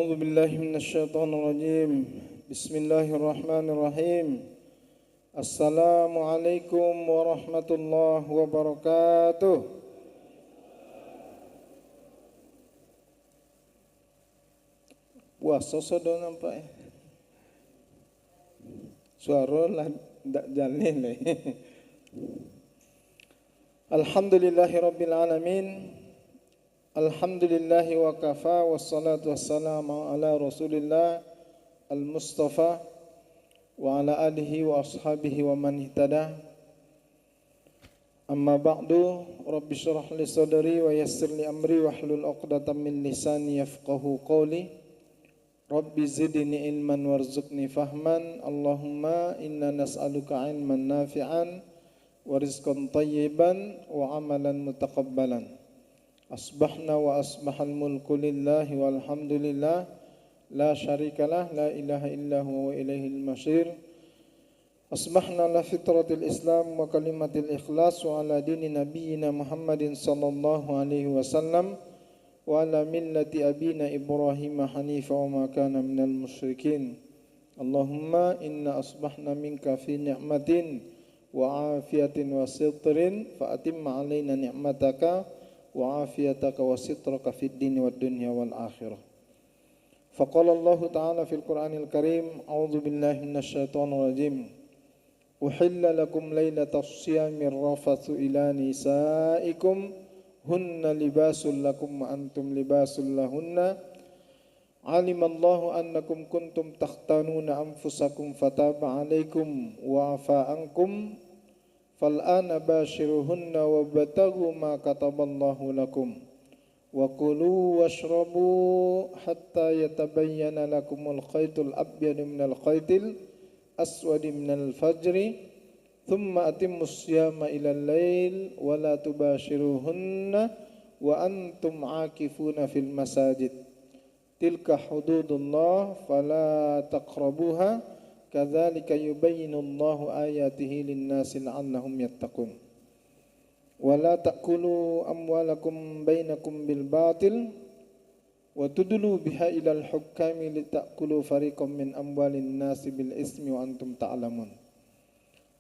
أعوذ بالله من الشيطان الرجيم بسم الله الرحمن الرحيم السلام عليكم ورحمة الله وبركاته. Wah, sosok dong nampak. Suara lah tak jalan nih. Alhamdulillahi Rabbil Alamin. Alhamdulillahi wa kafa wassalatu wassalamu ala Rasulillah al-Mustafa wa ala alihi wa ashabihi wa man ihtada. Amma ba'du, Rabbi syrah li sadri wa yassir li amri wahlul 'uqdatam min lisani yafqahu qawli. Rabbi zidni ilman warzuqni fahman. Allahumma inna nas'aluka ilman nafi'an wa rizqan tayyiban wa amalan mutaqabbalan. Asbahna wa asbahal mulku lillahi walhamdulillah la syarikalah la ilaha illa huwa wa ilaihil masyir. Asbahna la fitratil islam wa kalimatil ikhlas wa ala dini nabiyyina Muhammadin sallallahu alaihi wasallam wa ala millati abina Ibrahim hanifa wa ma kana minal musyrikin. Allahumma inna asbahna minka fi ni'matin wa afiyatin wa sitrin fa atimma alaina ni'mataka wa afiyataka wa sitraka fid dini wad dunya wal akhirah. Faqala Allah ta'ala fil Qur'anil Karim, a'udzu billahi minasy syaithanir rajim. Uhilla lakum lailatas siyamir rafathu ila nisaikum hunna libasul lakum wa antum libasul lahunna. Alimallahu annakum kuntum takhtanuna anfusakum fataba alaikum wa afa ankum fal'ana bashiruhunna wabtaghu ma kataballahu lakum wa kulu washrabu hatta yatabayyana lakumul khaytul abyadu minal khaytil aswadi minal fajri thumma atimmus siyama ilal lail wa la tubashiruhunna wa antum aakifuna fil masajid tilka hududullah fala taqrabuha kadzalika yubayyinullahu ayatihi linnasi la'allahum yattaqun. Wa la ta'kulu amwalakum bainakum bil batil wa tudlu biha ilal hukami litakulu fariqam min amwalin nasi bil ismi wa antum ta'lamun.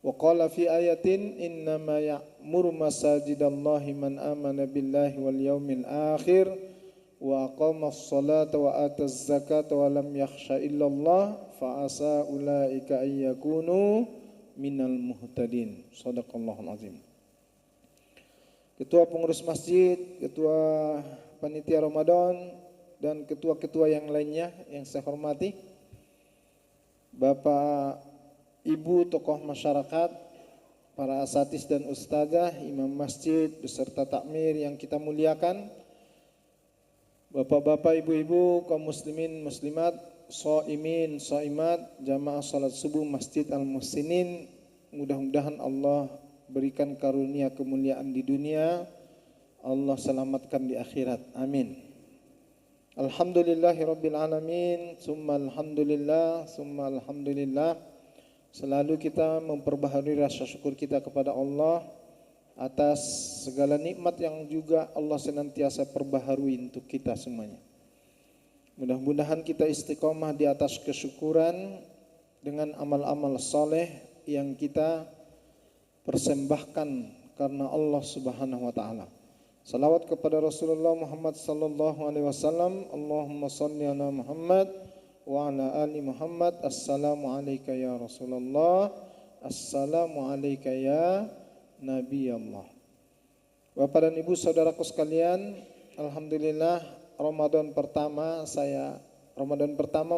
Wa qala fi ayatin innama ya'muru masajidallahi man amana billahi wal yawmil akhir wa aqamas salata wa ataz zakata wa lam yakhsha illallah fa asa ulaika ay yakunu minal muhtadin. Shadaqallahul azim. Ketua pengurus masjid, ketua panitia Ramadan dan ketua-ketua yang lainnya yang saya hormati, Bapak Ibu tokoh masyarakat, para asatidz dan ustazah, imam masjid beserta takmir yang kita muliakan, Bapak-bapak, ibu-ibu, kaum muslimin, muslimat, shaimin, shaimat, jamaah salat subuh Masjid Al-Muhsinin, mudah-mudahan Allah berikan karunia kemuliaan di dunia, Allah selamatkan di akhirat. Amin. Alhamdulillahirabbil alamin, summa alhamdulillah, summa alhamdulillah. Selalu kita memperbaharui rasa syukur kita kepada Allah atas segala nikmat yang juga Allah senantiasa perbaharui untuk kita semuanya. Mudah-mudahan kita istiqomah di atas kesyukuran dengan amal-amal saleh yang kita persembahkan karena Allah Subhanahu wa taala. Salawat kepada Rasulullah Muhammad sallallahu alaihi wasallam. Allahumma shalli ala Muhammad wa ala ali Muhammad. Assalamu alayka ya Rasulullah. Assalamu alayka ya Nabi Allah. Bapak dan Ibu saudaraku sekalian, alhamdulillah Ramadan pertama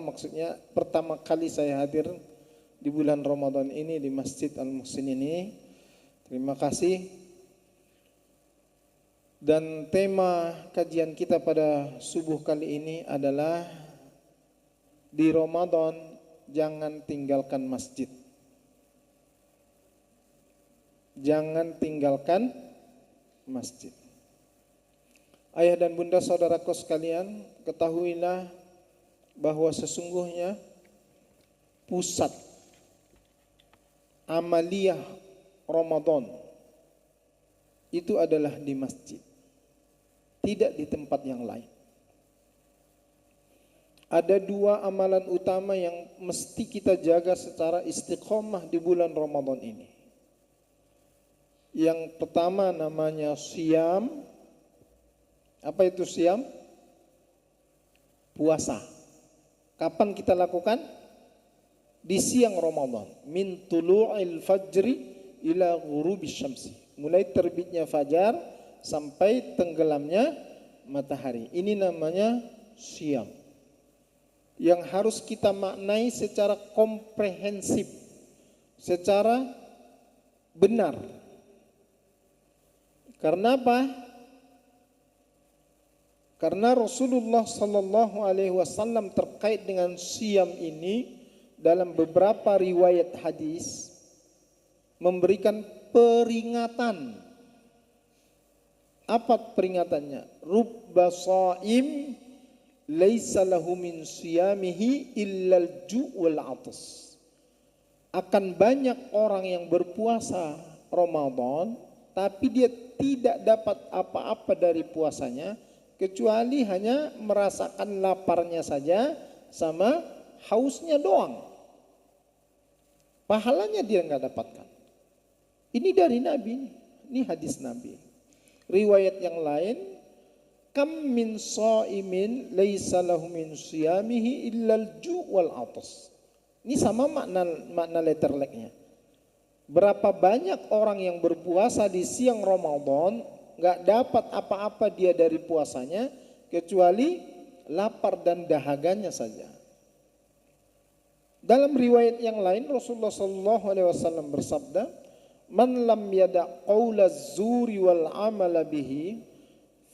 maksudnya pertama kali saya hadir di bulan Ramadan ini di Masjid Al-Muhsin ini. Terima kasih. Dan tema kajian kita pada subuh kali ini adalah di Ramadan jangan tinggalkan masjid. Jangan tinggalkan masjid. Ayah dan bunda saudaraku sekalian, ketahuilah bahwa sesungguhnya pusat amaliyah Ramadan itu adalah di masjid, tidak di tempat yang lain. Ada dua amalan utama yang mesti kita jaga secara istiqomah di bulan Ramadan ini. Yang pertama namanya siyam. Apa itu siyam? Puasa. Kapan kita lakukan? Di siang Ramadan. Min tulu'il fajri ila ghurubis syamsi. Mulai terbitnya fajar sampai tenggelamnya matahari. Ini namanya siyam. Yang harus kita maknai secara komprehensif, secara benar. Karena apa? Karena Rasulullah Sallallahu Alaihi Wasallam terkait dengan siyam ini dalam beberapa riwayat hadis memberikan peringatan. Apa peringatannya? Rubba shaim laisa lahu min siyamihi illal ju' wal 'atas. Akan banyak orang yang berpuasa Ramadan tapi dia tidak dapat apa-apa dari puasanya kecuali hanya merasakan laparnya saja sama hausnya doang. Pahalanya dia enggak dapatkan. Ini dari Nabi, ini hadis Nabi. Riwayat yang lain, kam min shaimin laisa lahu min siyamihi illal ju' wal 'atas. Ini sama makna letter like-nya. Berapa banyak orang yang berpuasa di siang Ramadan enggak dapat apa-apa dia dari puasanya kecuali lapar dan dahaganya saja. Dalam riwayat yang lain Rasulullah sallallahu alaihi wasallam bersabda, "Man lam yada' qaula zuri wal 'amala bihi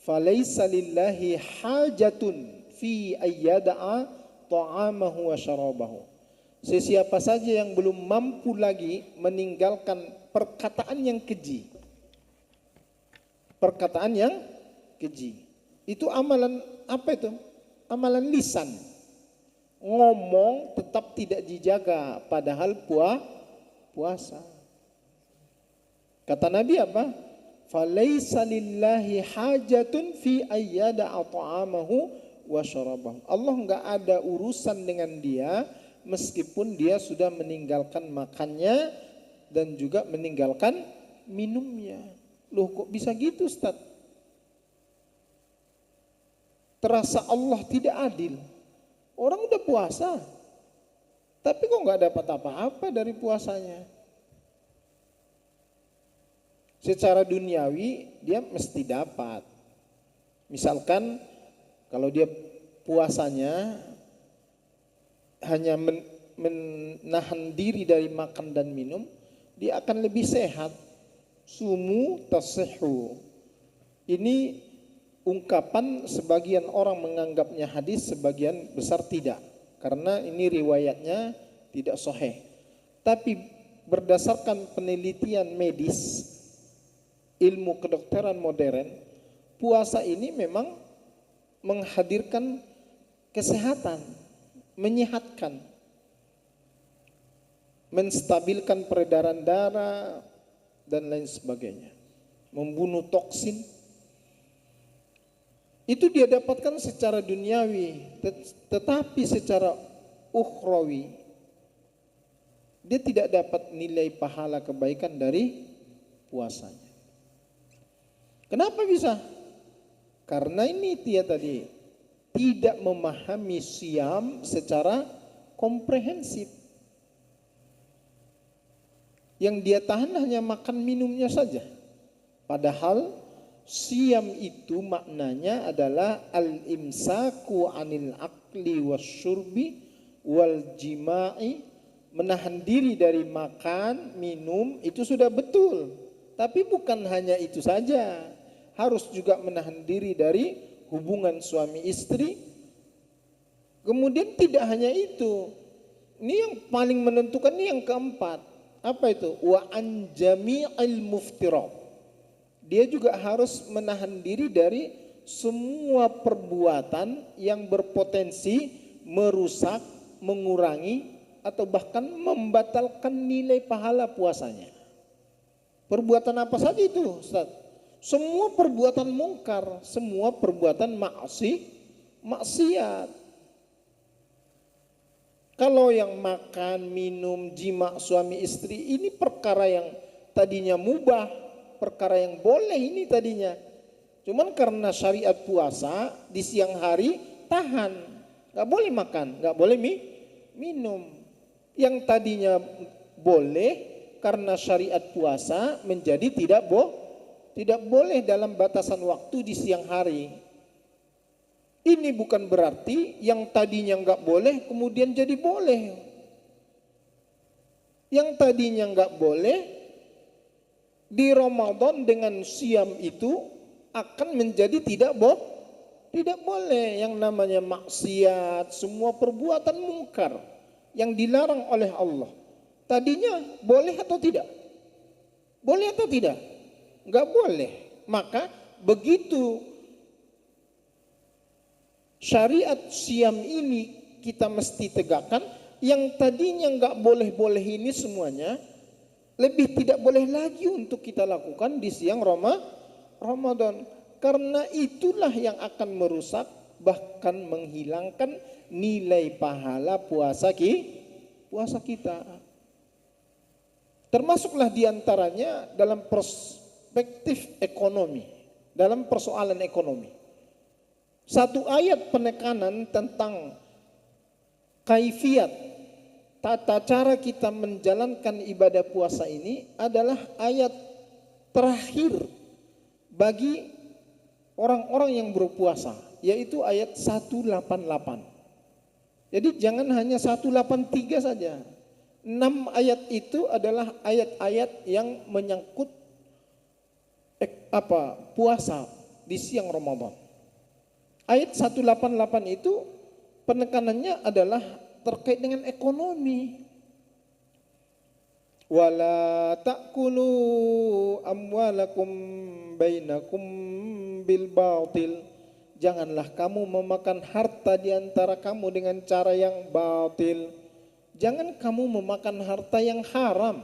falaysa lillahi hajatun fi ayyada'a ta'amahu wa syarabahu." Sesiapa saja yang belum mampu lagi meninggalkan perkataan yang keji. Perkataan yang keji. Itu amalan apa itu? Amalan lisan. Ngomong tetap tidak dijaga padahal puasa. Kata Nabi apa? Falaisa lillahi hajatun fi ayyada ta'amahu wa syarabahu. Allah enggak ada urusan dengan dia meskipun dia sudah meninggalkan makannya dan juga meninggalkan minumnya. Loh kok bisa gitu Ustaz? Terasa Allah tidak adil. Orang udah puasa, tapi kok nggak dapat apa-apa dari puasanya. Secara duniawi dia mesti dapat. Misalkan kalau dia puasanya hanya menahan diri dari makan dan minum, dia akan lebih sehat. Sumu tasihhu. Ini ungkapan sebagian orang menganggapnya hadis, sebagian besar tidak. Karena ini riwayatnya tidak sahih. Tapi berdasarkan penelitian medis, ilmu kedokteran modern, puasa ini memang menghadirkan kesehatan, menyehatkan, menstabilkan peredaran darah dan lain sebagainya, membunuh toksin. Itu dia dapatkan secara duniawi, tetapi secara ukhrawi dia tidak dapat nilai pahala kebaikan dari puasanya. Kenapa bisa? Karena ini dia tadi tidak memahami siam secara komprehensif. Yang dia tahan hanya makan minumnya saja. Padahal siam itu maknanya adalah al-imsaku anil akli wasyurbi wal jima'i. Menahan diri dari makan, minum itu sudah betul. Tapi bukan hanya itu saja. Harus juga menahan diri dari hubungan suami istri. Kemudian tidak hanya itu. Ini yang paling menentukan, ini yang keempat. Apa itu? Wa an jami'il muftirat. Dia juga harus menahan diri dari semua perbuatan yang berpotensi merusak, mengurangi atau bahkan membatalkan nilai pahala puasanya. Perbuatan apa saja itu, Ustaz? Semua perbuatan mungkar, semua perbuatan maksiat. Kalau yang makan, minum, jima suami istri ini perkara yang tadinya mubah, perkara yang boleh ini tadinya. Cuman karena syariat puasa di siang hari tahan, nggak boleh makan, nggak boleh minum. Yang tadinya boleh karena syariat puasa menjadi tidak boleh dalam batasan waktu di siang hari. Ini bukan berarti yang tadinya nggak boleh kemudian jadi boleh. Yang tadinya nggak boleh di Ramadan dengan siam itu akan menjadi tidak boleh. Yang namanya maksiat, semua perbuatan mungkar yang dilarang oleh Allah. Tadinya boleh atau tidak? Boleh atau tidak? Nggak boleh. Maka begitu syariat siam ini kita mesti tegakkan, yang tadinya nggak boleh-boleh ini semuanya lebih tidak boleh lagi untuk kita lakukan di siang Ramadan. Karena itulah yang akan merusak bahkan menghilangkan nilai pahala puasa kita. Termasuklah diantaranya dalam perspektif ekonomi, dalam persoalan ekonomi. Satu ayat penekanan tentang kaifiat tata cara kita menjalankan ibadah puasa ini adalah ayat terakhir bagi orang-orang yang berpuasa, yaitu ayat 188. Jadi jangan hanya 183 saja. 6 ayat itu adalah ayat-ayat yang menyangkut puasa di siang Ramadan. Ayat 188 itu penekanannya adalah terkait dengan ekonomi. Wala ta'kulu amwalakum bainakum bil batil. Janganlah kamu memakan harta di antara kamu dengan cara yang batil. Jangan kamu memakan harta yang haram.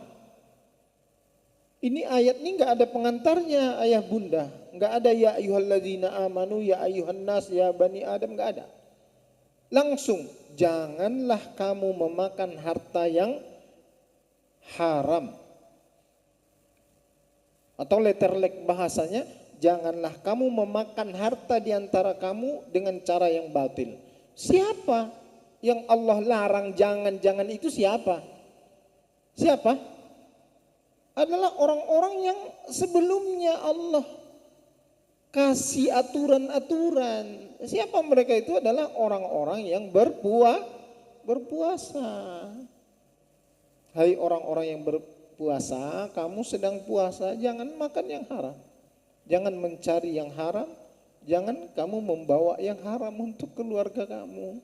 Ini ayat ini nggak ada pengantarnya ayah bunda, nggak ada ya ayyuhalladzina amanu ya ayyuhan nas ya bani adam, nggak ada. Langsung janganlah kamu memakan harta yang haram. Atau letterlek bahasanya, janganlah kamu memakan harta di antara kamu dengan cara yang batil. Siapa yang Allah larang jangan itu siapa? Siapa? Adalah orang-orang yang sebelumnya Allah kasih aturan-aturan. Siapa mereka itu? Adalah orang-orang yang berpuasa. Hai orang-orang yang berpuasa, kamu sedang puasa, jangan makan yang haram. Jangan mencari yang haram, jangan kamu membawa yang haram untuk keluarga kamu.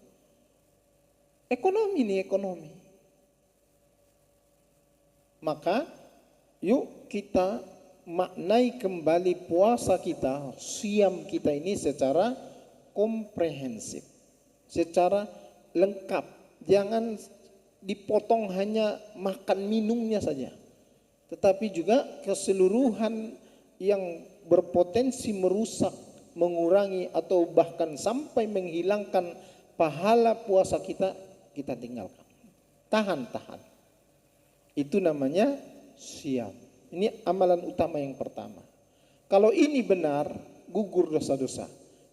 Ekonomi nih, ekonomi. Maka yuk kita maknai kembali puasa kita, siam kita ini secara komprehensif, secara lengkap. Jangan dipotong hanya makan minumnya saja, tetapi juga keseluruhan yang berpotensi merusak, mengurangi atau bahkan sampai menghilangkan pahala puasa kita tinggalkan. Tahan. Itu namanya siam. Ini amalan utama yang pertama. Kalau ini benar, gugur dosa-dosa.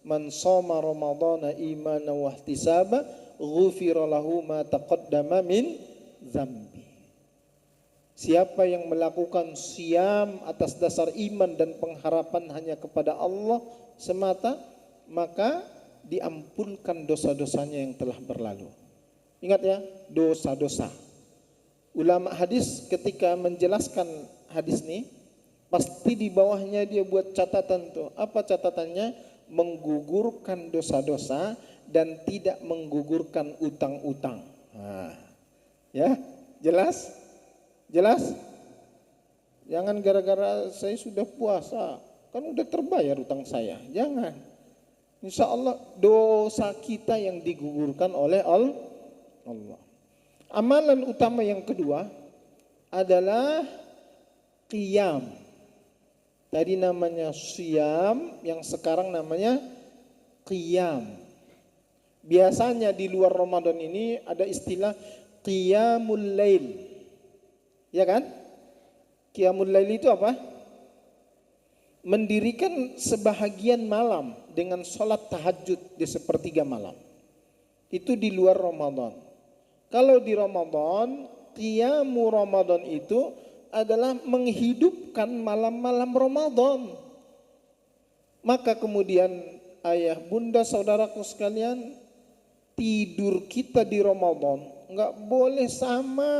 Man shoma ramadhana imanan wa ihtisaba ghufira lahu ma taqaddama min dzambi. Siapa yang melakukan siam atas dasar iman dan pengharapan hanya kepada Allah semata, maka diampunkan dosa-dosanya yang telah berlalu. Ingat ya, dosa-dosa. Ulama hadis ketika menjelaskan hadis ini, pasti di bawahnya dia buat catatan tuh. Apa catatannya? Menggugurkan dosa-dosa dan tidak menggugurkan utang-utang. Nah, ya, jelas? Jelas? Jangan gara-gara saya sudah puasa, kan udah terbayar utang saya. Jangan. Insya Allah dosa kita yang digugurkan oleh Allah. Amalan utama yang kedua adalah qiyam. Tadi namanya syiyam, yang sekarang namanya qiyam. Biasanya di luar Ramadan ini ada istilah qiyamul lail. Ya kan? Qiyamul lail itu apa? Mendirikan sebahagian malam dengan sholat tahajud di sepertiga malam. Itu di luar Ramadan. Kalau di Ramadan, qiyamu Ramadan itu adalah menghidupkan malam-malam Ramadan. Maka kemudian ayah, bunda, saudaraku sekalian, tidur kita di Ramadan nggak boleh sama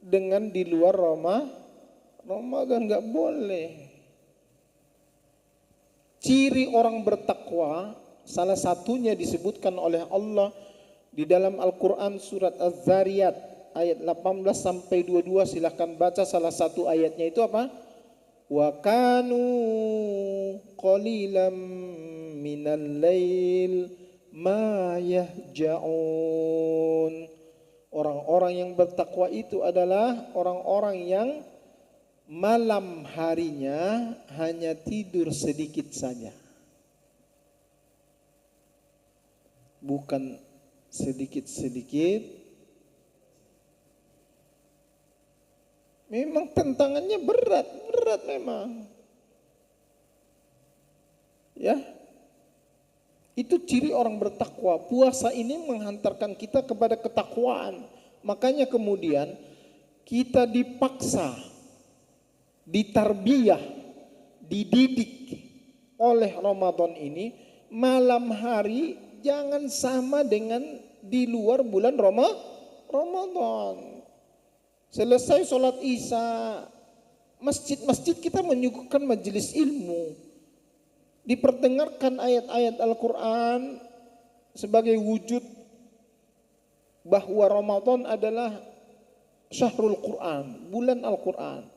dengan di luar Ramadan, nggak boleh. Ciri orang bertakwa salah satunya disebutkan oleh Allah di dalam Al-Quran surat Az-Zariyat ayat 18 sampai 22. Silahkan baca salah satu ayatnya itu apa? Wa kanu qalilan minal lail ma yahja'un. Orang-orang yang bertakwa itu adalah orang-orang yang malam harinya hanya tidur sedikit saja. Bukan sedikit-sedikit. Memang tantangannya berat memang. Ya. Itu ciri orang bertakwa. Puasa ini menghantarkan kita kepada ketakwaan. Makanya kemudian kita dipaksa, ditarbiyah, dididik oleh Ramadan ini, malam hari jangan sama dengan di luar bulan Ramadan. Selesai sholat Isya, masjid-masjid kita menyuguhkan majelis ilmu, diperdengarkan ayat-ayat Al-Quran sebagai wujud bahwa Ramadan adalah syahrul Quran, bulan Al-Quran.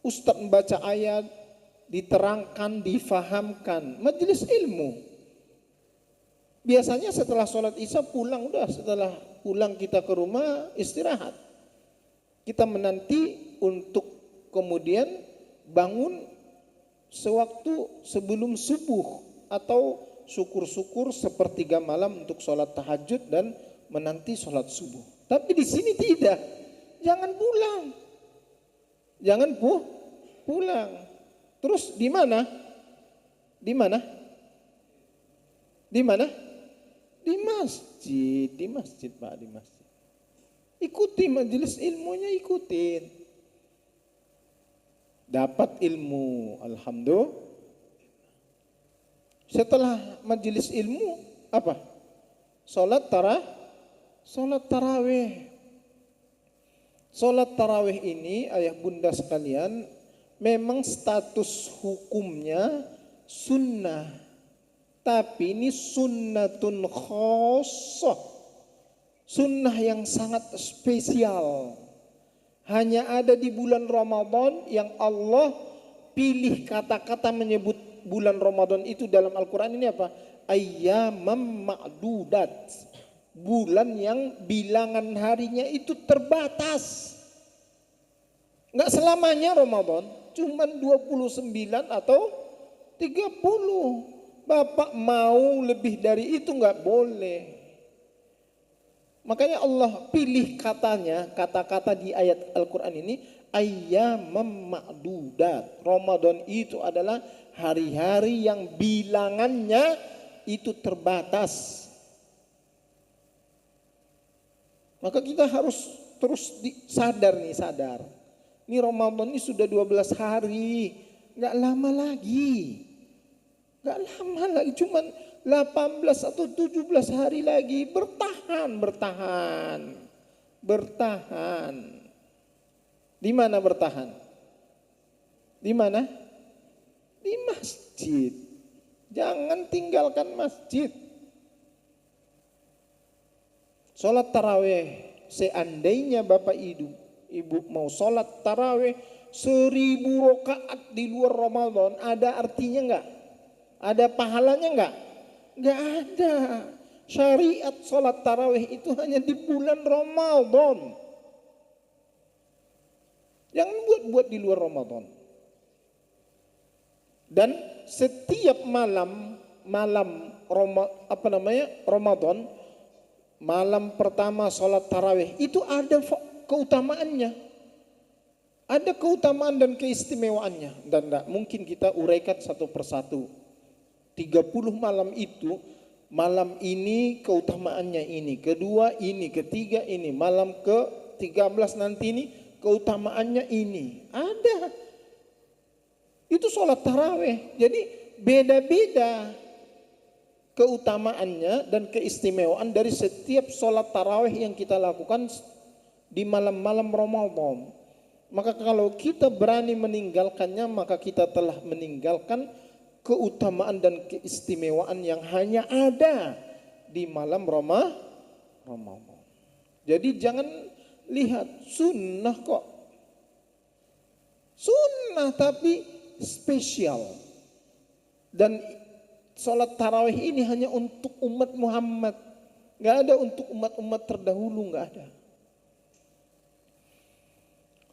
Ustadz membaca ayat, diterangkan, difahamkan, majelis ilmu. Biasanya setelah sholat Isya pulang, setelah pulang kita ke rumah istirahat. Kita menanti untuk kemudian bangun sewaktu sebelum subuh atau syukur-syukur sepertiga malam untuk sholat tahajud dan menanti sholat subuh. Tapi di sini tidak, jangan pulang, jangan pulang. Terus di mana? Di mana? Di mana? Di masjid Pak, di masjid. Ikuti majelis ilmunya, ikutin. Dapat ilmu, alhamdulillah. Setelah majelis ilmu apa? Salat tarawih. Salat tarawih ini ayah bunda sekalian memang status hukumnya sunnah. Tapi ini sunnatun khosoh. Sunnah yang sangat spesial. Hanya ada di bulan Ramadan yang Allah pilih kata-kata menyebut bulan Ramadan itu dalam Al-Quran ini apa? Ayyamam ma'dudat. Bulan yang bilangan harinya itu terbatas. Enggak selamanya Ramadan, cuman 29 atau 30. Bapak mau lebih dari itu enggak boleh. Makanya Allah pilih kata-kata di ayat Al-Quran ini, ayyamam ma'dudat. Ramadan itu adalah hari-hari yang bilangannya itu terbatas. Maka kita harus terus sadar. Ini Ramadan ini sudah 12 hari, gak lama lagi. Cuman 18 atau 17 hari lagi. Bertahan. Di mana bertahan? Di mana? Di masjid. Jangan tinggalkan masjid. Sholat tarawih. Seandainya Bapak Ibu mau sholat tarawih 1000 rakaat di luar Ramadan, ada artinya enggak? Ada pahalanya enggak? Enggak ada. Syariat sholat tarawih itu hanya di bulan Ramadan. Jangan buat di luar Ramadan. Dan setiap malam malam Ramadan, malam pertama sholat tarawih itu ada keutamaannya, ada keutamaan dan keistimewaannya, dan tidak mungkin kita uraikan satu persatu. 30 malam itu, malam ini keutamaannya ini, kedua ini, ketiga ini, malam ke-13 nanti ini keutamaannya ini, ada. Itu sholat tarawih. Jadi beda-beda keutamaannya dan keistimewaan dari setiap sholat tarawih yang kita lakukan di malam-malam Ramadan. Maka kalau kita berani meninggalkannya, maka kita telah meninggalkan keutamaan dan keistimewaan yang hanya ada di malam Ramadan. Jadi jangan lihat sunnah kok. Sunnah tapi spesial. Dan sholat tarawih ini hanya untuk umat Muhammad. Gak ada untuk umat-umat terdahulu, gak ada.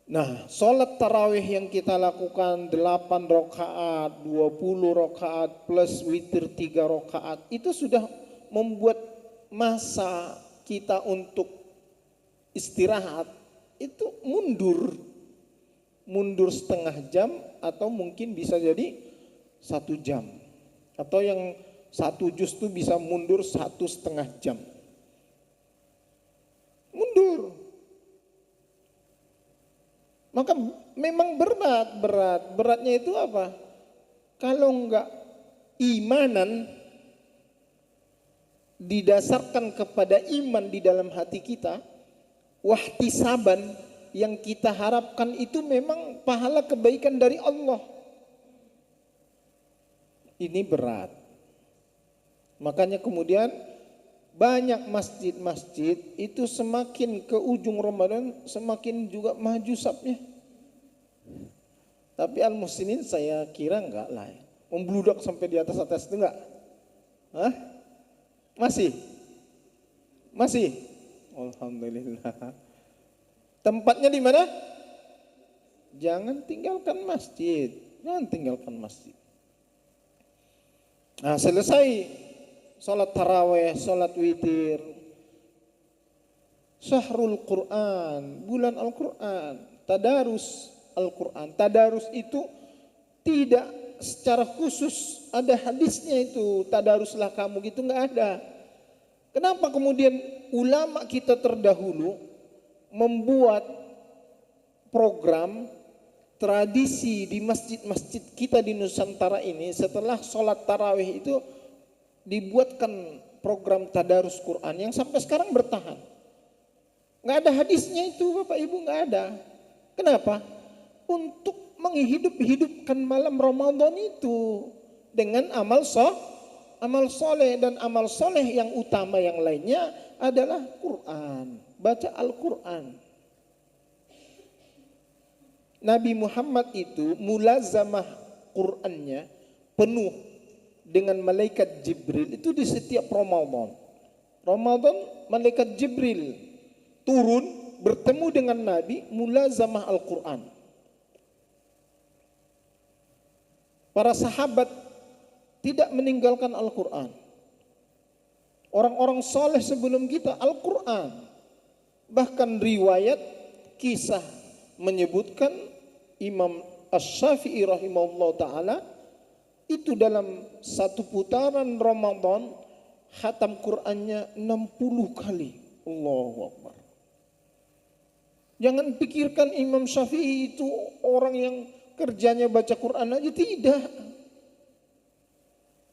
Nah, sholat tarawih yang kita lakukan 8 rakaat, 20 rakaat plus witir 3 rakaat itu sudah membuat masa kita untuk istirahat itu mundur setengah jam atau mungkin bisa jadi 1 jam, atau yang 1 juz itu bisa mundur 1,5 jam, mundur. Maka memang beratnya itu apa? Kalau enggak imanan didasarkan kepada iman di dalam hati kita, wahtisaban yang kita harapkan itu memang pahala kebaikan dari Allah. Ini berat. Makanya kemudian banyak masjid-masjid itu semakin ke ujung Ramadan semakin juga maju sapnya. Tapi al-muslimin saya kira enggak lah ya. Membludak sampai di atas itu enggak? Hah? Masih? Alhamdulillah. Tempatnya di mana? Jangan tinggalkan masjid. Nah, selesai sholat tarawih, sholat witir, syahrul Quran, bulan Al-Quran, tadarus Al-Quran. Tadarus itu tidak secara khusus ada hadisnya itu, tadaruslah kamu gitu, nggak ada. Kenapa kemudian ulama kita terdahulu membuat program tradisi di masjid-masjid kita di Nusantara ini, setelah sholat tarawih itu dibuatkan program tadarus Quran yang sampai sekarang bertahan. Nggak ada hadisnya itu Bapak Ibu, nggak ada. Kenapa? Untuk menghidupkan malam Ramadan itu dengan amal soleh, dan amal soleh yang utama yang lainnya adalah Quran, baca Al-Quran. Nabi Muhammad itu mulazamah Qurannya penuh dengan malaikat Jibril itu di setiap Ramadan. Malaikat Jibril turun bertemu dengan Nabi, mulazamah Al-Quran. Para sahabat tidak meninggalkan Al-Quran. Orang-orang soleh sebelum kita Al-Quran. Bahkan riwayat kisah menyebutkan Imam Asy-Syafi'i rahimahullah ta'ala itu dalam satu putaran Ramadan khatam Qur'annya 60 kali. Allahu Akbar. Jangan pikirkan Imam Syafi'i itu orang yang kerjanya baca Quran aja, tidak.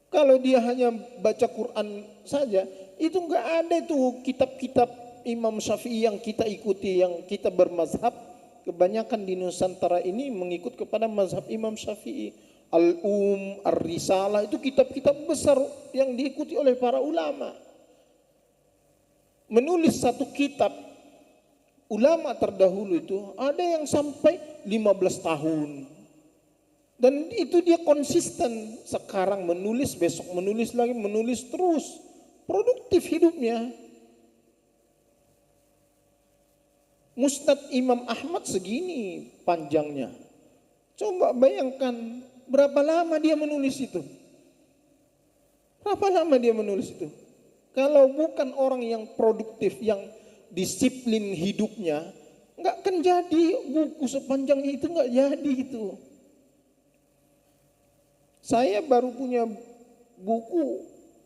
Kalau dia hanya baca Quran saja, itu enggak ada itu kitab-kitab Imam Syafi'i yang kita ikuti, yang kita bermazhab. Kebanyakan di Nusantara ini mengikut kepada mazhab Imam Syafi'i. Ar-Risalah itu kitab-kitab besar yang diikuti oleh para ulama. Menulis satu kitab, ulama terdahulu itu ada yang sampai 15 tahun. Dan itu dia konsisten, sekarang menulis, besok menulis lagi, menulis terus. Produktif hidupnya. Musnad Imam Ahmad segini panjangnya. Coba bayangkan berapa lama dia menulis itu. Berapa lama dia menulis itu? Kalau bukan orang yang produktif, yang disiplin hidupnya, nggak akan jadi buku sepanjang itu, nggak jadi itu. Saya baru punya buku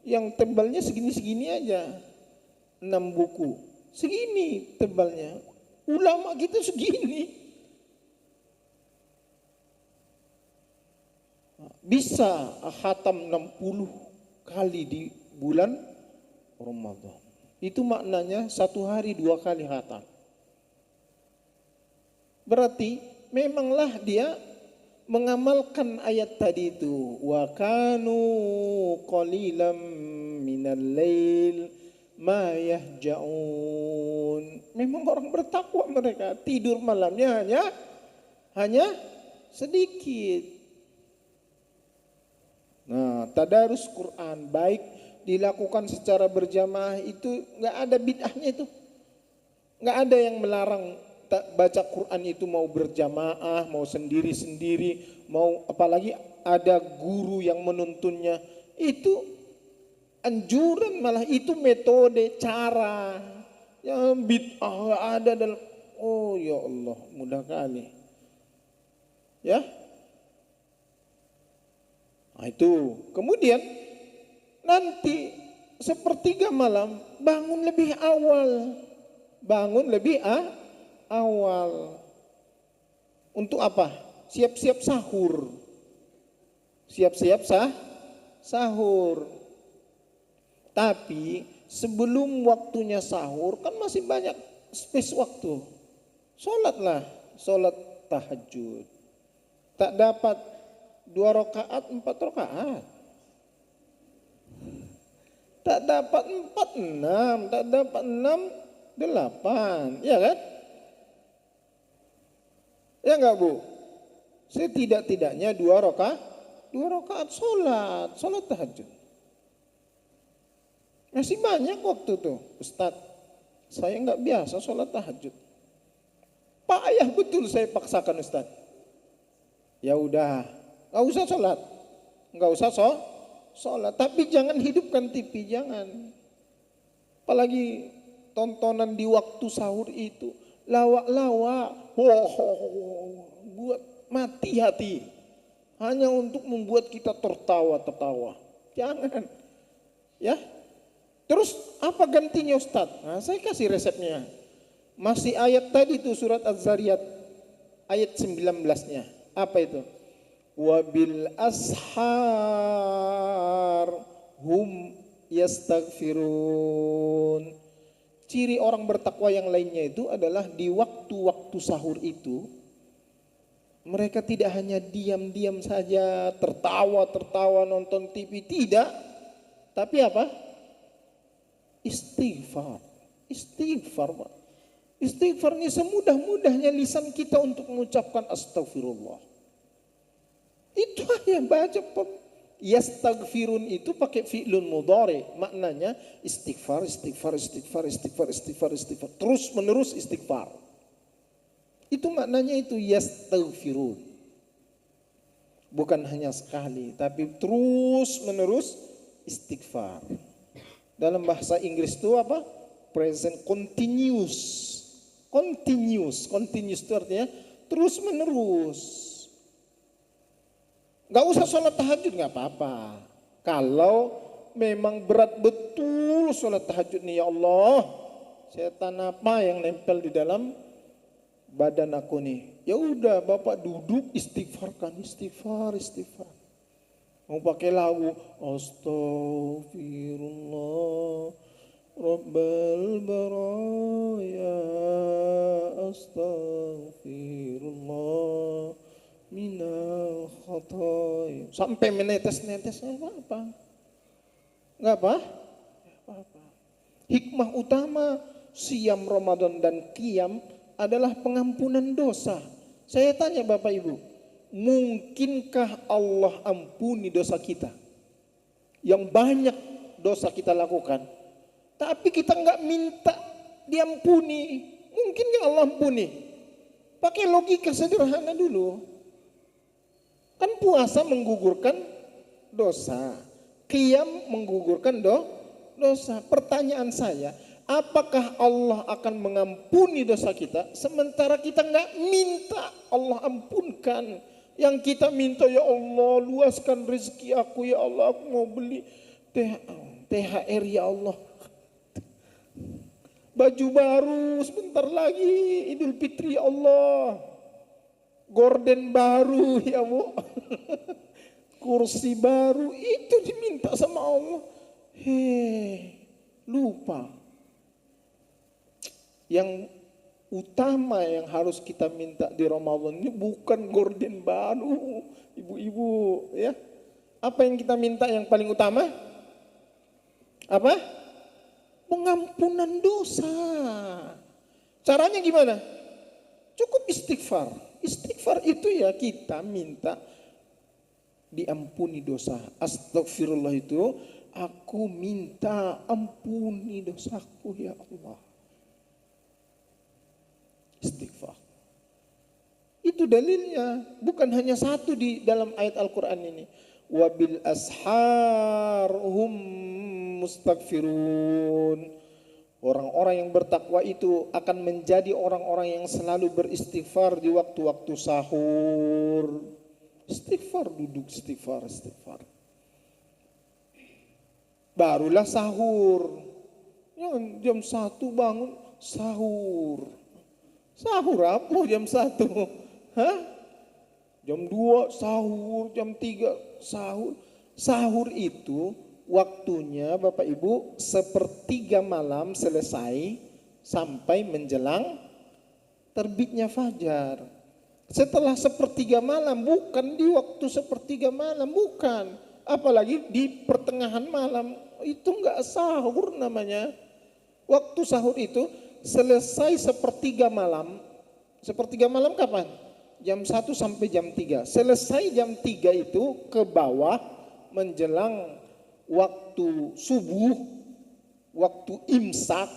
yang tebalnya segini-segini aja, 6 buku, segini tebalnya. Ulama kita segini. Bisa khatam 60 kali di bulan Ramadan. Itu maknanya 1 hari 2 kali khatam. Berarti memanglah dia mengamalkan ayat tadi itu. Wa kanu qalilan minal lail ma yahja'un. Memang orang bertakwa mereka, tidur malamnya hanya sedikit. Nah, tadarus Quran baik dilakukan secara berjamaah itu nggak ada bid'ahnya itu. Nggak ada yang melarang baca Quran itu mau berjamaah, mau sendiri-sendiri, mau apalagi ada guru yang menuntunnya. Itu anjuran, malah itu metode, cara. Yang bid'ah ada dalam, oh ya Allah, mudah kali. Ya. Nah, itu. Kemudian nanti sepertiga malam bangun lebih awal. Bangun lebih awal. Untuk apa? Siap-siap sahur. Siap-siap sahur. Tapi sebelum waktunya sahur kan masih banyak space waktu. Sholatlah, sholat tahajud. Tak dapat 2 rakaat, 4 rakaat. Tak dapat 4, 6. Tak dapat 6, 8. Ya kan? Ya enggak Bu? Setidak-tidaknya 2 rakaat sholat tahajud. Masih banyak waktu tuh, Ustadz. Saya enggak biasa sholat tahajud. Payah betul saya paksakan Ustadz. Ya udah, enggak usah sholat. Enggak usah sholat. Tapi jangan hidupkan TV, jangan. Apalagi tontonan di waktu sahur itu. Lawak-lawak. Buat mati hati. Hanya untuk membuat kita tertawa-tertawa. Jangan. Ya. Terus apa gantinya Ustadz? Nah, saya kasih resepnya. Masih ayat tadi itu surat Az-Zariyat. Ayat 19-nya. Apa itu? Wabil ashar hum yastaghfirun. Ciri orang bertakwa yang lainnya itu adalah di waktu-waktu sahur itu mereka tidak hanya diam-diam saja, tertawa-tertawa nonton TV, tidak. Tapi apa? Istighfar. Pak. Istighfar ini semudah-mudahnya lisan kita untuk mengucapkan astagfirullah. Itu aja baca yastaghfirun itu pakai fi'lun mudhari, maknanya istighfar. Terus menerus istighfar. Itu maknanya itu yastaghfirun. Bukan hanya sekali, tapi terus menerus istighfar. Dalam bahasa Inggris itu apa? Present continuous. Continuous itu artinya terus menerus. Gak usah sholat tahajud, gak apa-apa. Kalau memang berat betul sholat tahajud nih, ya Allah, setan apa yang nempel di dalam badan aku nih? Ya udah, Bapak duduk istighfarkan, istighfar. Mau pakai lagu Astaghfirullah Rabbal baraya Astaghfirullah minal khataya sampai menetes-netes, apa? Enggak apa? Hikmah utama siam Ramadan dan qiyam adalah pengampunan dosa. Saya tanya Bapak Ibu, mungkinkah Allah ampuni dosa kita? Yang banyak dosa kita lakukan, tapi kita enggak minta diampuni. Mungkin enggak Allah ampuni? Pakai logika sederhana dulu. Kan puasa menggugurkan dosa. Qiyam menggugurkan dosa. Pertanyaan saya, apakah Allah akan mengampuni dosa kita sementara kita nggak minta Allah ampunkan? Yang kita minta, ya Allah luaskan rezeki aku, ya Allah aku mau beli THR ya Allah. Baju baru sebentar lagi Idul Fitri ya Allah. Gorden baru ya Bu. Kursi baru itu diminta sama Allah. Lupa. Yang utama yang harus kita minta di Ramadan ini bukan gorden baru, ibu-ibu ya. Apa yang kita minta yang paling utama? Apa? Pengampunan dosa. Caranya gimana? Cukup istighfar. Istighfar itu ya kita minta diampuni dosa. Astagfirullah itu aku minta ampuni dosaku ya Allah. Istighfar. Itu dalilnya, bukan hanya satu di dalam ayat Al-Quran ini. Wabil ashar hum mustaghfirun. Orang-orang yang bertakwa itu akan menjadi orang-orang yang selalu beristighfar di waktu-waktu sahur. Istighfar, duduk istighfar. Barulah sahur. Yang jam 1 bangun sahur. Sahur apa jam 1? Hah? Jam 2 sahur, jam 3 sahur. Sahur itu waktunya Bapak Ibu 1/3 malam selesai sampai menjelang terbitnya fajar. Setelah 1/3 malam, bukan di waktu 1/3 malam, bukan. Apalagi di pertengahan malam, itu enggak sahur namanya. Waktu sahur itu selesai 1/3 malam. 1/3 malam kapan? Jam 1 sampai jam 3. Selesai jam 3 itu ke bawah menjelang waktu subuh, waktu imsak.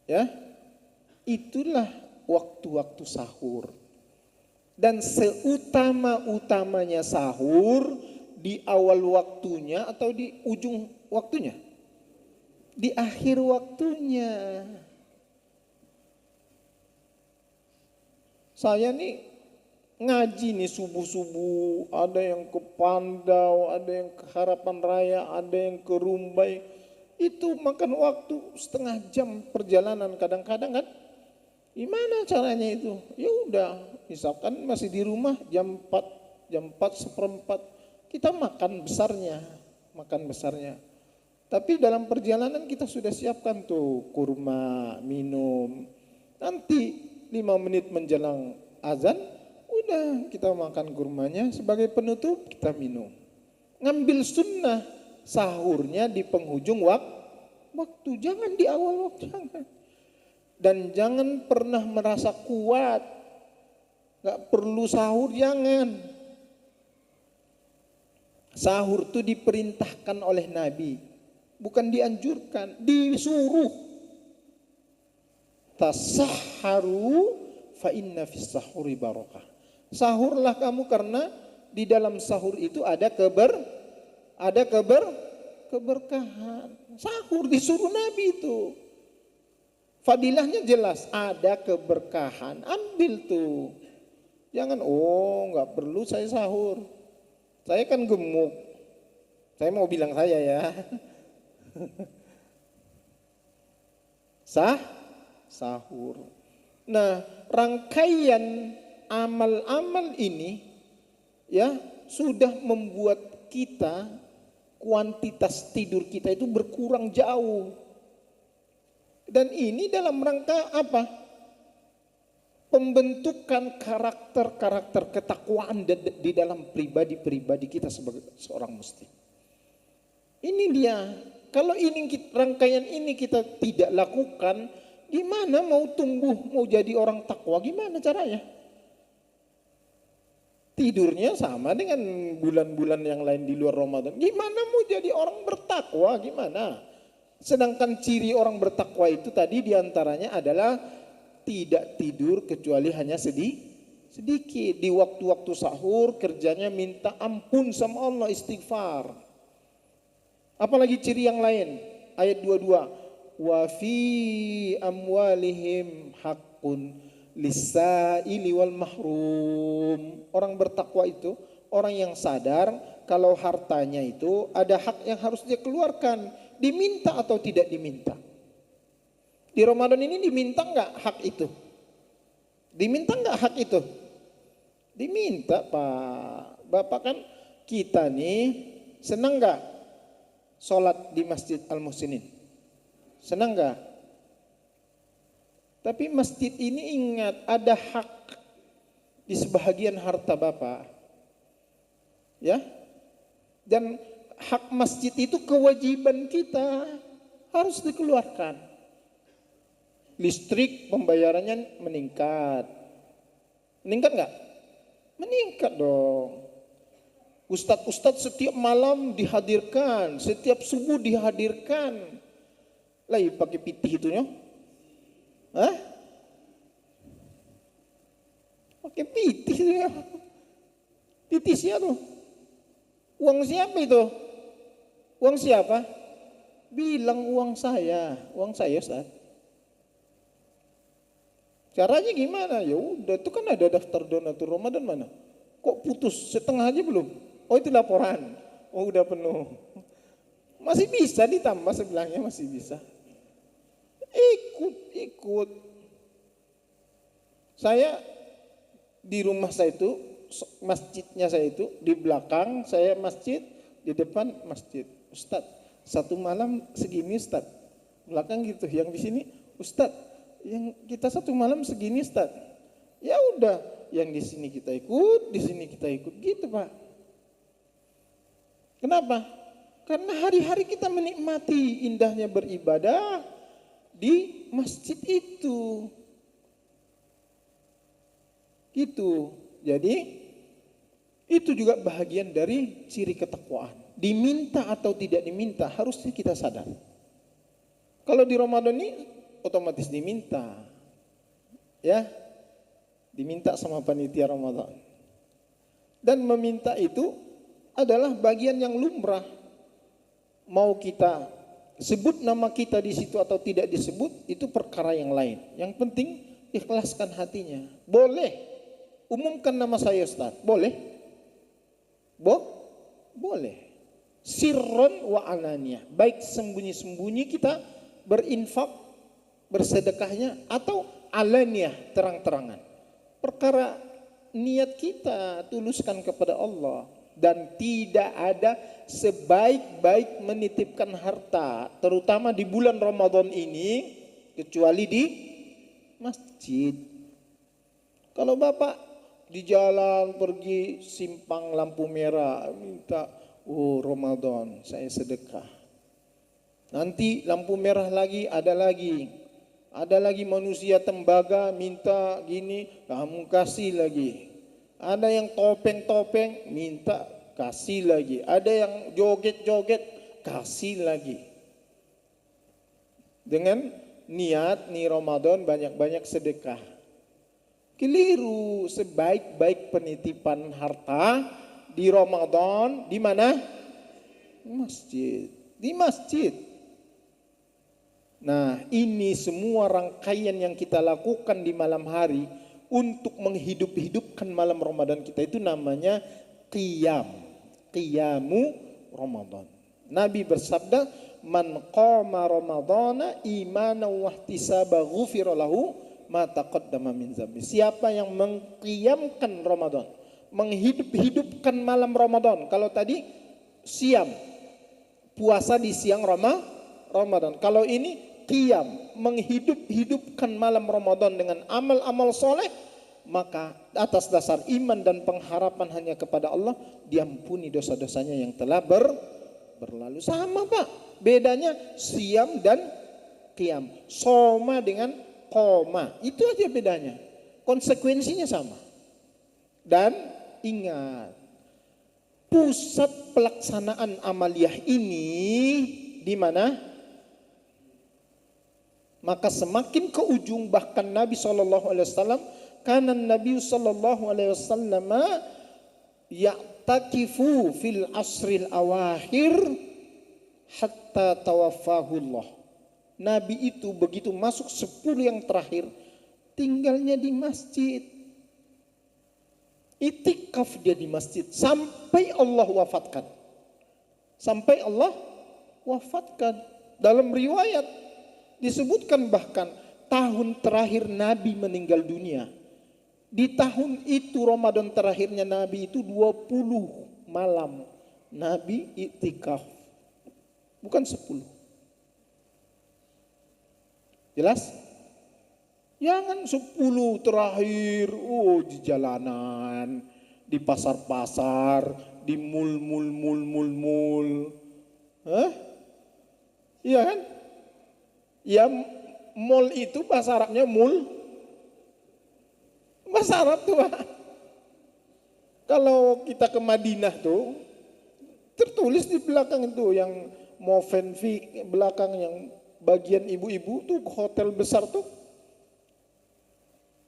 Ya. Itulah waktu-waktu sahur. Dan seutama-utamanya sahur di awal waktunya atau di ujung waktunya? Di akhir waktunya. Saya nih ngaji nih subuh-subuh, ada yang ke Pandau, ada yang ke Harapan Raya, ada yang ke Rumbai. Itu makan waktu 1/2 jam perjalanan kadang-kadang kan. Gimana caranya itu? Ya udah, misalkan masih di rumah jam 4 seperempat, kita makan besarnya. Tapi dalam perjalanan kita sudah siapkan tuh kurma, minum. Nanti 5 menit menjelang azan, udah kita makan kurmanya, sebagai penutup kita minum. Ngambil sunnah sahurnya di penghujung waktu, jangan di awal waktu, jangan. Dan jangan pernah merasa kuat, gak perlu sahur, jangan. Sahur itu diperintahkan oleh Nabi, bukan dianjurkan, disuruh. Tasahharu fa inna fis sahuri barakah. Sahurlah kamu karena di dalam sahur itu ada keberkahan. Sahur disuruh Nabi itu. Fadilahnya jelas, ada keberkahan. Ambil tuh. Jangan, nggak perlu saya sahur. Saya kan gemuk. Saya mau bilang saya ya. Sahur. Nah, rangkaian amal-amal ini ya sudah membuat kita, kuantitas tidur kita itu berkurang jauh. Dan ini dalam rangka apa? Pembentukan karakter ketakwaan di dalam pribadi kita sebagai seorang muslim. Ini dia. Kalau rangkaian ini kita tidak lakukan, gimana mau tumbuh, mau jadi orang takwa, gimana caranya? Tidurnya sama dengan bulan-bulan yang lain di luar Ramadan. Gimana mau jadi orang bertakwa, gimana? Sedangkan ciri orang bertakwa itu tadi diantaranya adalah tidak tidur kecuali hanya Sedikit di waktu-waktu sahur kerjanya minta ampun sama Allah, istighfar. Apalagi ciri yang lain, ayat 22. Wa fi amwalihim haqqun lis-sa'ili wal mahrum. Orang bertakwa itu orang yang sadar kalau hartanya itu ada hak yang harus dia keluarkan, diminta atau tidak diminta. Di Ramadan ini diminta enggak hak itu? Diminta enggak hak itu? Diminta, Pak. Bapak kan kita nih senang enggak sholat di Masjid Al-Muhsinin? Senang enggak? Tapi masjid ini ingat ada hak di sebahagian harta Bapak. Ya. Dan hak masjid itu kewajiban kita harus dikeluarkan. Listrik pembayarannya meningkat. Meningkat enggak? Meningkat dong. Ustadz-ustadz setiap malam dihadirkan, setiap subuh dihadirkan. Lagi pakai pitih itu ya? Hah? Pakai pitih itu ya? Pitih siapa tuh? Uang siapa itu? Uang siapa? Bilang uang saya Ustaz. Caranya gimana? Ya udah, itu kan ada daftar donatur Ramadan mana? Kok putus setengah aja belum? Oh itu laporan. Oh udah penuh. Masih bisa ditambah sebelahnya, masih bisa. Ikut. Saya di rumah saya itu, masjidnya saya itu di belakang saya masjid, di depan masjid. Ustadz, satu malam segini Ustadz. Belakang gitu, yang di sini Ustadz. Yang kita satu malam segini Ustaz. Ya udah, yang di sini kita ikut, di sini kita ikut gitu, Pak. Kenapa? Karena hari-hari kita menikmati indahnya beribadah di masjid itu. Gitu. Jadi itu juga bahagian dari ciri ketakwaan. Diminta atau tidak diminta harusnya kita sadar. Kalau di Ramadan ini otomatis diminta, ya, diminta sama panitia Ramadan. Dan meminta itu adalah bagian yang lumrah. Mau kita sebut nama kita di situ atau tidak disebut itu perkara yang lain. Yang penting ikhlaskan hatinya. Boleh umumkan nama saya Ustaz, boleh? Boleh. Sirron wa alaniyah, baik sembunyi-sembunyi kita berinfak, bersedekahnya, atau alaniyah, terang-terangan. Perkara niat kita tuluskan kepada Allah. Dan tidak ada sebaik-baik menitipkan harta, terutama di bulan Ramadan ini, kecuali di masjid. Kalau Bapak di jalan pergi simpang lampu merah, minta, oh Ramadan saya sedekah. Nanti lampu merah lagi, ada lagi manusia tembaga minta gini, kamu kasih lagi. Ada yang topeng-topeng minta, kasih lagi. Ada yang joget-joget, kasih lagi. Dengan niat nih Ramadan banyak-banyak sedekah. Keliru, sebaik-baik penitipan harta di Ramadan di mana? Di masjid. Nah, ini semua rangkaian yang kita lakukan di malam hari untuk menghidup-hidupkan malam Ramadan kita itu namanya qiyamu Ramadan. Nabi bersabda, man qama ramadhana imanan wa ihtisaba ghufira lahu ma taqaddama min dzambi. Siapa yang mengqiyamkan Ramadan, menghidup-hidupkan malam Ramadan. Kalau tadi siam, puasa di siang Ramadan. Kalau ini qiyam, menghidup-hidupkan malam Ramadan dengan amal-amal soleh, maka atas dasar iman dan pengharapan hanya kepada Allah, diampuni dosa-dosanya yang telah berlalu. Sama Pak, bedanya siam dan qiyam. Soma dengan koma, itu aja bedanya. Konsekuensinya sama. Dan ingat, pusat pelaksanaan amaliyah ini di mana? Maka semakin ke ujung bahkan Nabi SAW Kana Nabi sallallahu alaihi wasallam ya'takifu fil asril awakhir hatta tawaffahullah. Nabi itu begitu masuk 10 yang terakhir tinggalnya di masjid. Itikaf dia di masjid sampai Allah wafatkan. Sampai Allah wafatkan. Dalam riwayat disebutkan bahkan tahun terakhir Nabi meninggal dunia. Di tahun itu Ramadan terakhirnya Nabi itu 20 malam Nabi itikaf. Bukan 10. Jelas? Jangan 10 terakhir, di jalanan, di pasar-pasar, di mul. Iya kan? Ya mall itu bahasa Arabnya mul. Bahasa Arab tuh. Kalau kita ke Madinah tuh, tertulis di belakang itu yang Movenpick, belakang yang bagian ibu-ibu tuh hotel besar tuh.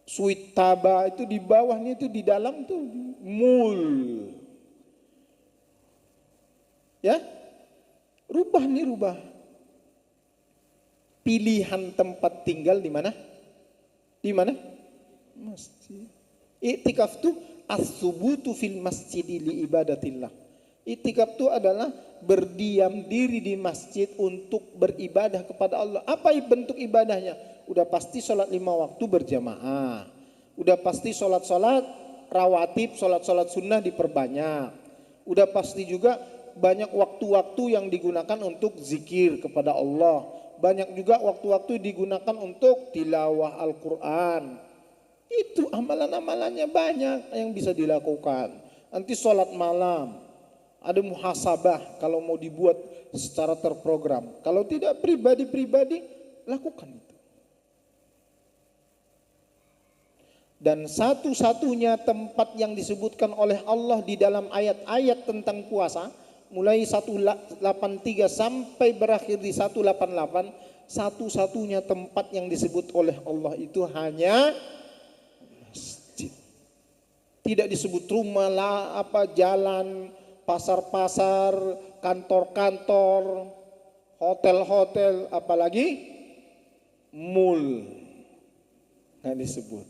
Suite Taba itu di bawahnya itu di dalam tuh mall. Ya? Rubah. Pilihan tempat tinggal di mana? Di mana? Masjid. Iktikaf tuh as-subutu fil masjid li ibadatillah. Iktikaf itu adalah berdiam diri di masjid untuk beribadah kepada Allah. Apa bentuk ibadahnya? Udah pasti sholat 5 waktu berjamaah. Udah pasti sholat rawatib, sholat sunnah diperbanyak. Udah pasti juga banyak waktu-waktu yang digunakan untuk zikir kepada Allah. Banyak juga waktu-waktu digunakan untuk tilawah Al-Quran. Itu amalan-amalannya banyak yang bisa dilakukan. Nanti sholat malam. Ada muhasabah kalau mau dibuat secara terprogram. Kalau tidak pribadi-pribadi, lakukan itu. Dan satu-satunya tempat yang disebutkan oleh Allah di dalam ayat-ayat tentang puasa, mulai 183 sampai berakhir di 188, satu-satunya tempat yang disebut oleh Allah itu hanya masjid. Tidak disebut rumah lah, jalan, pasar-pasar, kantor-kantor, hotel-hotel, apalagi mall. Nggak disebut.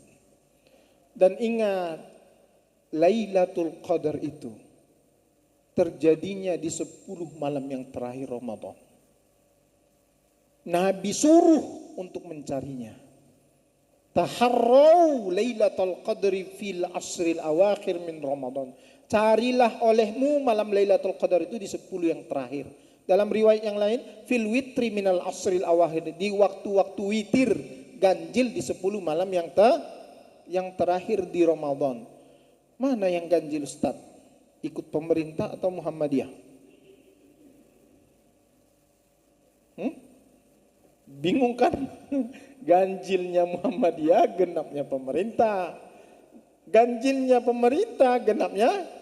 Dan ingat, Lailatul Qadar itu terjadinya di 10 malam yang terakhir Ramadan. Nabi suruh untuk mencarinya. Taharrau Lailatul Qadri fil asril awakhir min Ramadan. Carilah olehmu malam Lailatul Qadar itu di 10 yang terakhir. Dalam riwayat yang lain, fil witri minal asril awakhir, di waktu-waktu witir, ganjil di 10 malam yang terakhir di Ramadan. Mana yang ganjil Ustaz? Ikut pemerintah atau Muhammadiyah? Bingung kan? Ganjilnya Muhammadiyah, genapnya pemerintah. Ganjilnya pemerintah, genapnya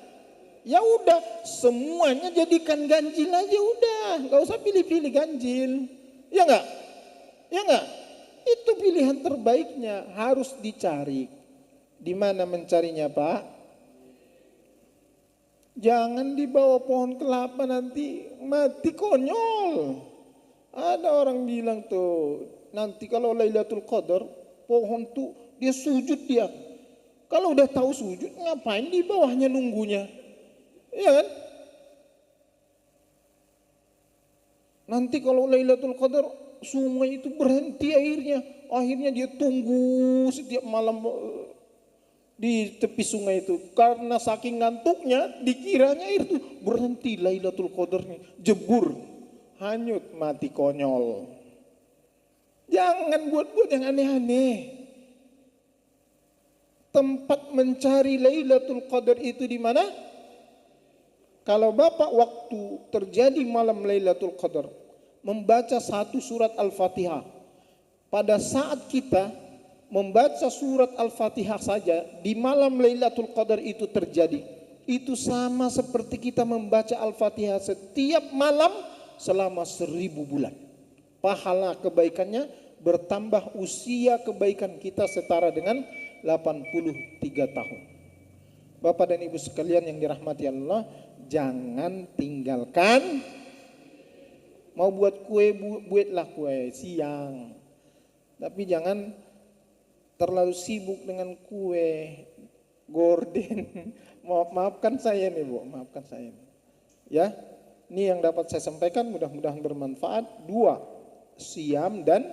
ya udah, semuanya jadikan ganjil aja udah, nggak usah pilih-pilih ganjil, ya nggak, itu pilihan terbaiknya, harus dicari. Di mana mencarinya Pak? Jangan di bawah pohon kelapa nanti mati konyol. Ada orang bilang tuh, nanti kalau Lailatul Qadar pohon tuh dia sujud dia. Kalau udah tahu sujud ngapain di bawahnya nunggunya? Iya kan? Nanti kalau Lailatul Qadar sungai itu berhenti airnya. Akhirnya dia tunggu setiap malam di tepi sungai itu. Karena saking ngantuknya dikiranya air itu berhenti Lailatul Qadarnya. Jebur, hanyut, mati konyol. Jangan buat-buat yang aneh-aneh. Tempat mencari Lailatul Qadar itu di mana? Kalau Bapak waktu terjadi malam Lailatul Qadar membaca satu surat Al-Fatihah. Pada saat kita membaca surat Al-Fatihah saja di malam Lailatul Qadar itu terjadi. Itu sama seperti kita membaca Al-Fatihah setiap malam selama 1000 bulan. Pahala kebaikannya bertambah, usia kebaikan kita setara dengan 83 tahun. Bapak dan Ibu sekalian yang dirahmati Allah, jangan tinggalkan. Mau buat kue, buatlah kue siang. Tapi jangan terlalu sibuk dengan kue, gorden. Maafkan saya nih Bu, maafkan saya. Ya, ini yang dapat saya sampaikan, mudah-mudahan bermanfaat. 2, siam dan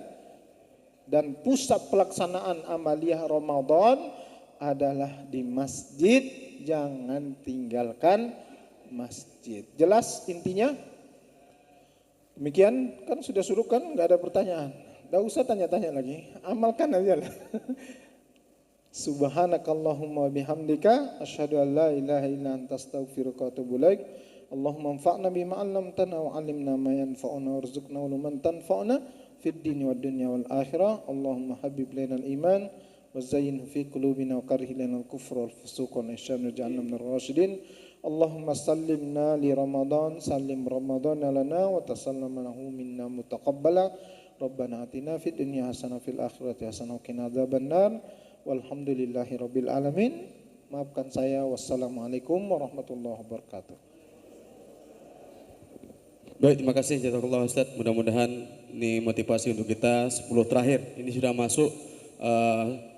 pusat pelaksanaan amaliyah Ramadan adalah di masjid. Jangan tinggalkan masjid. Jelas intinya? Demikian, kan sudah suruh kan, nggak ada pertanyaan. Nggak usah tanya-tanya lagi, amalkan aja lah. Subhanakallahumma bihamdika asyhadu an la ilaha illa anta astaghfiruka wa atubu ilaik. Allahumma anfa'na bima 'allamtana wa 'allimna ma yanfa'una warzuqna uluman tanfa'una fid dini wad dunya wal akhirah. Allahumma habib lana al iman wa zayyinhu fi qulubina wa karih lana al kufra wal fusuq wal isyan waj'alna minar rasyidin. Allahumma sallimna li Ramadan, sallim Ramadan lana wa tasallam lahu minna mutaqabbala. Rabbana atina fid dunya hasanah fil akhirati hasanah wa qina adzabannar. Walhamdulillahi rabbil alamin. Maafkan saya. Wassalamualaikum warahmatullahi wabarakatuh. Baik, terima kasih jazakallah Ustaz. Mudah-mudahan ini motivasi untuk kita 10 terakhir. Ini sudah masuk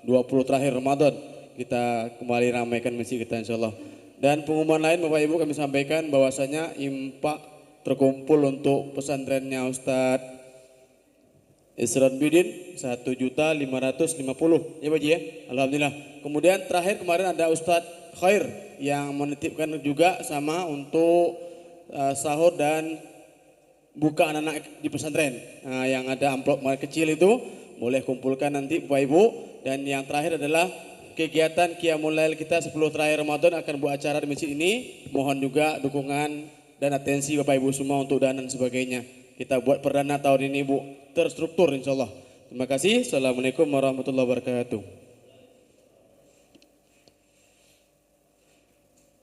20 terakhir Ramadan. Kita kembali ramaikan masjid kita insyaallah. Dan pengumuman lain Bapak Ibu kami sampaikan bahwasanya impak terkumpul untuk pesantrennya Ustaz Isran Bidin 1.550.000 ya Pak Ji ya. Alhamdulillah. Kemudian terakhir kemarin ada Ustadz Khair yang menitipkan juga sama untuk sahur dan buka anak-anak di pesantren. Nah, yang ada amplop kecil itu boleh kumpulkan nanti Bapak Ibu. Dan yang terakhir adalah kegiatan Qiyamul Lail kita 10 terakhir Ramadan akan buat acara di masjid ini. Mohon juga dukungan dan atensi Bapak Ibu semua untuk dana dan sebagainya. Kita buat perdana tahun ini Bu, terstruktur insya Allah. Terima kasih. Assalamualaikum warahmatullahi wabarakatuh.